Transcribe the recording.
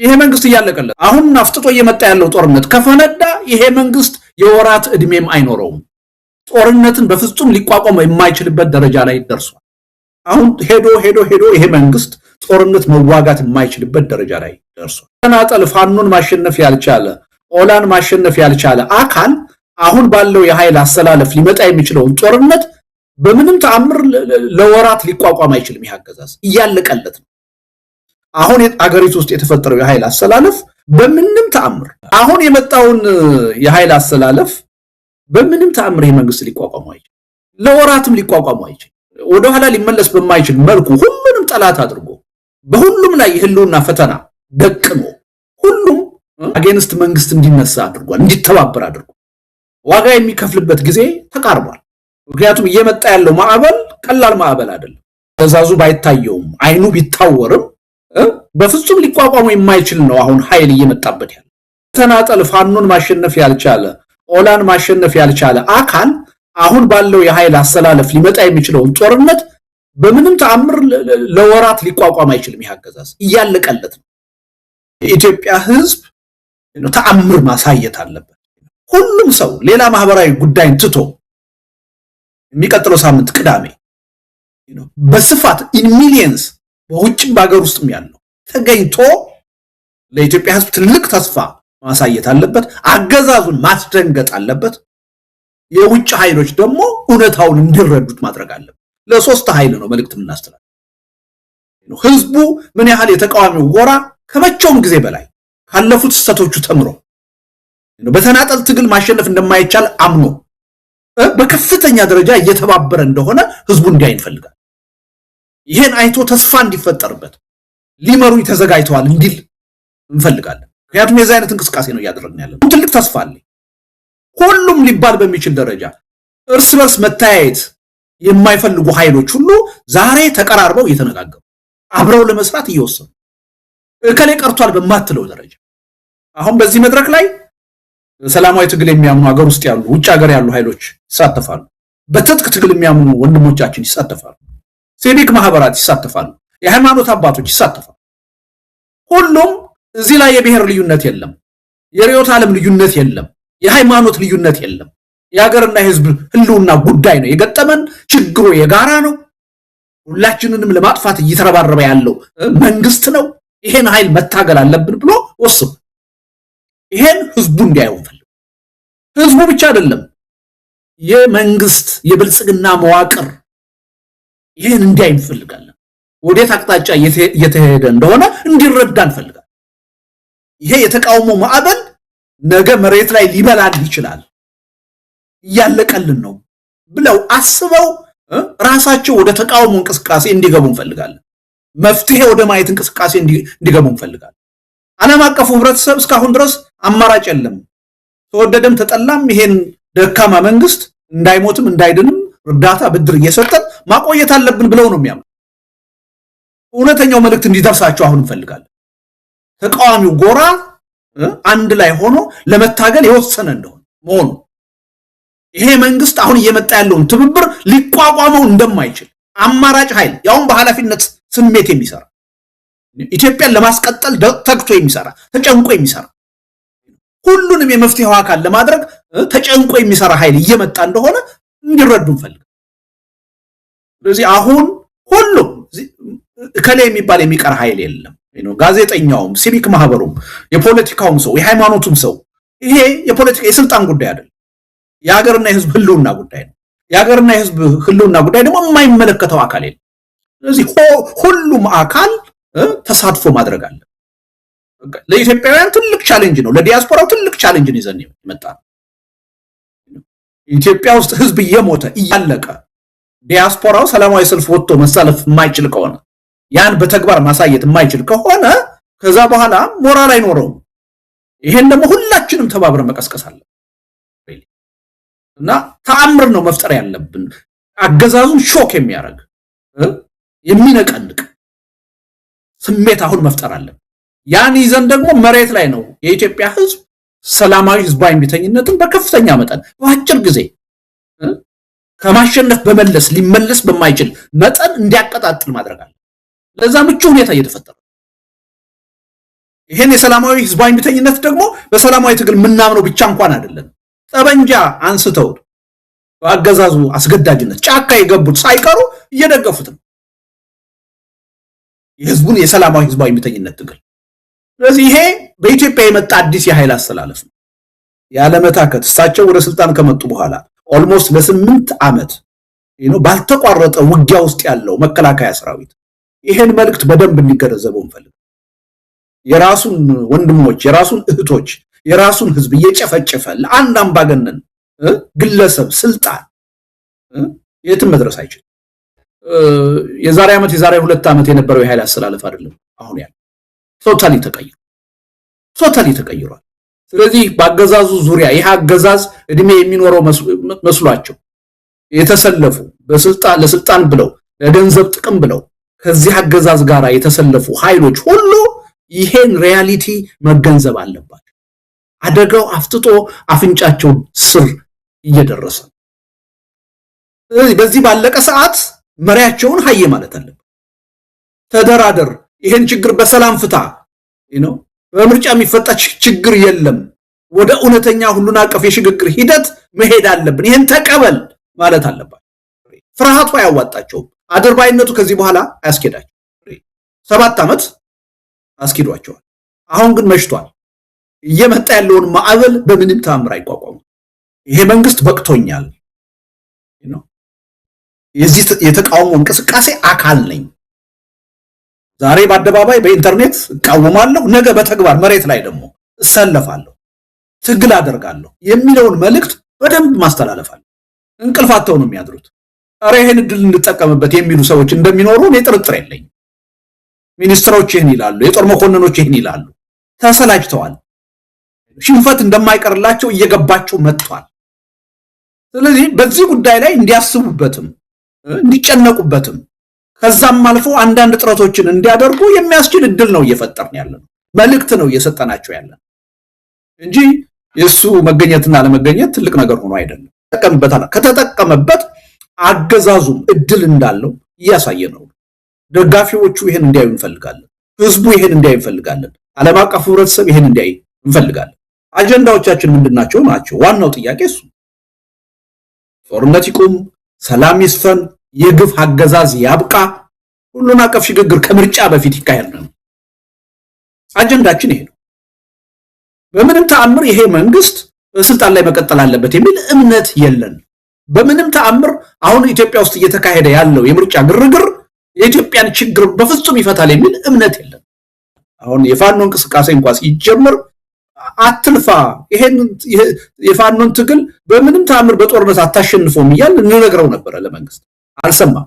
ይሄ መንግስት እያለቀለት አሁን አፍጥጦ እየመጣ ያለው ጦርነት ከፈነዳ ይሄ መንግስት የወራት እድሜም አይኖረውም። ጦርነትን በፍጹም ሊቋቋም የማይችልበት ደረጃ ላይ ደርሷል። አሁን ሄዶ ይሄ መንግስት ጦርነት መዋጋት የማይችልበት ደረጃ ላይ ደርሷል። ተናጠል ፋኖን ማሸነፍ ያልቻለ ኦላን ማሸነፍ ያልቻለ አካል አሁን ባለው የኃይል አሰላለፍ ሊመጣ የሚችለውን ጦርነት በምንም ተአምር ለወራት ሊቋቋም አይችልም። ይሄ አገዛዝ እያለቀለት ነው። አሁን አገሪቱ ውስጥ የተፈጠረው የኃይል አሰላለፍ በምንም ተአምር አሁን የመጣውን የኃይል አሰላለፍ በምንም ተአምር ይሄ መንግስት ሊቋቋም አይችልም። ለወራትም ሊቋቋም አይችልም። ወደ ኋላ ሊመለስ በማይችል መልኩ ሁሉንም ጠላት አድርጎ በሁሉም ላይ የህልውና ፈተና ደቅኖ ሁሉም አጌንስት መንግስት እንዲነሳ አድርጓል፣ እንዲተባበር አድርጓል። ዋጋ የሚከፍልበት ጊዜ ተቃርቧል። ምክንያቱም እየመጣ ያለው ማዕበል ቀላል ማዕበል አይደለም። ተዛዙ ባይታየውም አይኑ ቢታወርም በፍጹም ሊቋቋሙ የማይችል ነው። አሁን ኃይል እየመጣበት ያለው ተናጠል ፋኖን ማሸነፍ ያልቻለ ኦላን ማሸነፍ ያልቻለ አካል አሁን ባለው የኃይል አሰላለፍ ሊመጣ የሚችለውን ጦርነት በምንም ተአምር ለወራት ሊቋቋም አይችልም። ይሄ አገዛዝ እያለቀለት ነው። የኢትዮጵያ ህዝብ ተአምር ማሳየት አለበት። ሁሉም ሰው ሌላ ማህበራዊ ጉዳይን ትቶ የሚቀጥለው ሳምንት ቅዳሜ በስፋት ኢን ሚሊየንስ በውጭም በሀገር ውስጥም ያለው ተገኝቶ ለኢትዮጵያ ህዝብ ትልቅ ተስፋ ማሳየት አለበት። አገዛዙን ማስደንገጥ አለበት። የውጭ ኃይሎች ደግሞ እውነታውን እንዲረዱት ማድረግ አለበት። ለሶስት ኃይል ነው መልእክት የምናስተላልፈው። ህዝቡ ምን ያህል የተቃዋሚው ጎራ ከመቼውም ጊዜ በላይ ካለፉት ስህተቶቹ ተምሮ በተናጠል ትግል ማሸነፍ እንደማይቻል አምኖ በከፍተኛ ደረጃ እየተባበረ እንደሆነ ህዝቡ እንዲያይ እንፈልጋለን። ይሄን አይቶ ተስፋ እንዲፈጠርበት ሊመሩኝ ተዘጋጅተዋል እንዲል እንፈልጋለን። ምክንያቱም የዚህ አይነት እንቅስቃሴ ነው እያደረግን ያለነው። ትልቅ ተስፋ አለ። ሁሉም ሊባል በሚችል ደረጃ እርስ በርስ መታየት የማይፈልጉ ኃይሎች ሁሉ ዛሬ ተቀራርበው እየተነጋገሩ አብረው ለመስራት እየወሰኑ እከሌ ቀርቷል በማትለው ደረጃ አሁን በዚህ መድረክ ላይ ሰላማዊ ትግል የሚያምኑ ሀገር ውስጥ ያሉ ውጭ ሀገር ያሉ ኃይሎች ይሳተፋሉ። በትጥቅ ትግል የሚያምኑ ወንድሞቻችን ይሳተፋሉ። ሲቪክ ማህበራት ይሳተፋሉ። የሃይማኖት አባቶች ይሳተፋሉ። ሁሉም እዚህ ላይ የብሔር ልዩነት የለም። የርዕዮተ ዓለም ልዩነት የለም። የሃይማኖት ልዩነት የለም። የሀገርና የህዝብ ህልውና ጉዳይ ነው። የገጠመን ችግሩ የጋራ ነው። ሁላችንንም ለማጥፋት እየተረባረበ ያለው መንግስት ነው። ይሄን ኃይል መታገል አለብን ብሎ ወስኑ። ይሄን ህዝቡ እንዲያየው ፈልጉ። ህዝቡ ብቻ አይደለም የመንግስት የብልጽግና መዋቅር ይሄን እንዲያይ እንፈልጋለን። ወዴት አቅጣጫ እየተሄደ እንደሆነ እንዲረዳ እንፈልጋለን። ይሄ የተቃውሞ ማዕበል ነገ መሬት ላይ ሊበላል ይችላል፣ እያለቀልን ነው ብለው አስበው ራሳቸው ወደ ተቃውሞ እንቅስቃሴ እንዲገቡ እንፈልጋለን። መፍትሄ ወደ ማየት እንቅስቃሴ እንዲገቡ እንፈልጋለን። ዓለም አቀፉ ህብረተሰብ እስካሁን ድረስ አማራጭ የለም፣ ተወደደም ተጠላም ይሄን ደካማ መንግስት እንዳይሞትም እንዳይድንም እርዳታ ብድር እየሰጠን ማቆየት አለብን ብለው ነው የሚያምኑ። እውነተኛው መልእክት እንዲደርሳቸው አሁን እንፈልጋለን። ተቃዋሚው ጎራ አንድ ላይ ሆኖ ለመታገል የወሰነ እንደሆነ መሆኑ ይሄ መንግስት አሁን እየመጣ ያለውን ትብብር ሊቋቋመው እንደማይችል አማራጭ ኃይል ያውን በኃላፊነት ስሜት የሚሰራ ኢትዮጵያን ለማስቀጠል ተግቶ የሚሰራ ተጨንቆ የሚሰራ ሁሉንም የመፍትሄው አካል ለማድረግ ተጨንቆ የሚሰራ ኃይል እየመጣ እንደሆነ እንዲረዱ እንፈልጋለን። ስለዚህ አሁን ሁሉም እከሌ የሚባል የሚቀር ኃይል የለም። ጋዜጠኛውም፣ ሲቪክ ማህበሩም፣ የፖለቲካውም ሰው፣ የሃይማኖቱም ሰው ይሄ የፖለቲካ የስልጣን ጉዳይ አይደለም። የሀገርና የህዝብ ህልውና ጉዳይ ነው። የሀገርና የህዝብ ህልውና ጉዳይ ደግሞ የማይመለከተው አካል የለም። ስለዚህ ሁሉም አካል ተሳትፎ ማድረግ አለ። ለኢትዮጵያውያን ትልቅ ቻሌንጅ ነው። ለዲያስፖራው ትልቅ ቻሌንጅን ይዘን የመጣ ነው። ኢትዮጵያ ውስጥ ህዝብ እየሞተ እያለቀ ዲያስፖራው ሰላማዊ ሰልፍ ወጥቶ መሳለፍ የማይችል ከሆነ ያን በተግባር ማሳየት የማይችል ከሆነ ከዛ በኋላ ሞራል አይኖረውም። ይሄን ደግሞ ሁላችንም ተባብረን መቀስቀስ አለ እና ተአምር ነው መፍጠር ያለብን። አገዛዙን ሾክ የሚያደርግ የሚነቀንቅ ስሜት አሁን መፍጠር አለብን። ያን ይዘን ደግሞ መሬት ላይ ነው የኢትዮጵያ ህዝብ ሰላማዊ ህዝባዊ እምቢተኝነትን በከፍተኛ መጠን በአጭር ጊዜ ከማሸነፍ በመለስ ሊመለስ በማይችል መጠን እንዲያቀጣጥል ማድረግ አለ። ለዛ ምቹ ሁኔታ እየተፈጠረ ይሄን የሰላማዊ ህዝባዊ እምቢተኝነት ደግሞ በሰላማዊ ትግል ምናምነው ብቻ እንኳን አይደለም። ጠበንጃ አንስተው በአገዛዙ አስገዳጅነት ጫካ የገቡት ሳይቀሩ እየደገፉት ነው የህዝቡን የሰላማዊ ህዝባዊ እምቢተኝነት ትግል። ስለዚህ ይሄ በኢትዮጵያ የመጣ አዲስ የኃይል አስተላለፍ ነው። ያለመታከት እሳቸው ወደ ስልጣን ከመጡ በኋላ ኦልሞስት ለ8 ዓመት ባልተቋረጠ ውጊያ ውስጥ ያለው መከላከያ ሰራዊት ይሄን መልእክት በደንብ እንዲገነዘበው እንፈልግ። የራሱን ወንድሞች የራሱን እህቶች የራሱን ህዝብ እየጨፈጨፈ ለአንድ አምባገነን ግለሰብ ስልጣን የትም መድረስ አይችልም። የዛሬ ዓመት የዛሬ 2 ዓመት የነበረው የኃይል አስተላለፍ አይደለም አሁን ያለው። ቶታሊ ተቀይሯል። ስለዚህ በአገዛዙ ዙሪያ ይህ አገዛዝ እድሜ የሚኖረው መስሏቸው የተሰለፉ ለስልጣን ብለው ለገንዘብ ጥቅም ብለው ከዚህ አገዛዝ ጋር የተሰለፉ ኃይሎች ሁሉ ይሄን ሪያሊቲ መገንዘብ አለባቸው። አደጋው አፍጥጦ አፍንጫቸው ስር እየደረሰ ስለዚህ በዚህ ባለቀ ሰዓት መሪያቸውን ሀየ ማለት አለበት። ተደራደር፣ ይሄን ችግር በሰላም ፍታ፣ በምርጫ የሚፈታ ችግር የለም፣ ወደ እውነተኛ ሁሉን አቀፍ የሽግግር ሂደት መሄድ አለብን፣ ይሄን ተቀበል ማለት አለባቸው። ፍርሃቱ አያዋጣቸውም። አድርባይነቱ ከዚህ በኋላ አያስኬዳቸው። 7 ዓመት አስኪዷቸዋል። አሁን ግን መሽቷል። እየመጣ ያለውን ማዕበል በምንም ተአምር አይቋቋሙ። ይሄ መንግስት በቅቶኛል፣ የዚህ የተቃውሞ እንቅስቃሴ አካል ነኝ፣ ዛሬ በአደባባይ በኢንተርኔት እቃወማለሁ፣ ነገ በተግባር መሬት ላይ ደግሞ እሰለፋለሁ፣ ትግል አደርጋለሁ የሚለውን መልእክት በደንብ ማስተላለፋል። እንቅልፋቸው ነው የሚያድሩት። ኧረ ይሄን እድል እንጠቀምበት የሚሉ ሰዎች እንደሚኖሩ እኔ ጥርጥር የለኝም። ሚኒስትሮች ይህን ይላሉ፣ የጦር መኮንኖች ይህን ይላሉ። ተሰላችተዋል። ሽንፈት እንደማይቀርላቸው እየገባቸው መጥቷል። ስለዚህ በዚህ ጉዳይ ላይ እንዲያስቡበትም እንዲጨነቁበትም ከዛም አልፎ አንዳንድ ጥረቶችን እንዲያደርጉ የሚያስችል እድል ነው እየፈጠርን ያለነው፣ መልእክት ነው እየሰጠናቸው ያለን እንጂ የሱ መገኘትና ለመገኘት ትልቅ ነገር ሆኖ አይደለም። ተጠቀምበታል። ከተጠቀመበት አገዛዙም እድል እንዳለው እያሳየ ነው። ደጋፊዎቹ ይሄን እንዲያዩ እንፈልጋለን። ህዝቡ ይሄን እንዲያዩ እንፈልጋለን። ዓለም አቀፉ ህብረተሰብ ይሄን እንዲያዩ እንፈልጋለን። አጀንዳዎቻችን ምንድናቸው ናቸው? ዋናው ጥያቄ እሱ። ጦርነት ይቁም፣ ሰላም ይስፈን፣ የግፍ አገዛዝ ያብቃ፣ ሁሉን አቀፍ ሽግግር ከምርጫ በፊት ይካሄድ ነው። አጀንዳችን ይሄ ነው። በምንም ተአምር ይሄ መንግስት በስልጣን ላይ መቀጠል አለበት የሚል እምነት የለን። በምንም ተአምር አሁን ኢትዮጵያ ውስጥ እየተካሄደ ያለው የምርጫ ግርግር የኢትዮጵያን ችግር በፍጹም ይፈታል የሚል እምነት የለን። አሁን የፋኖ እንቅስቃሴ እንኳን ሲጀምር አትልፋ፣ ይሄን የፋኖን ትግል በምንም ተአምር በጦርነት አታሸንፈውም እያል እንነግረው ነበረ ለመንግስት። አልሰማም።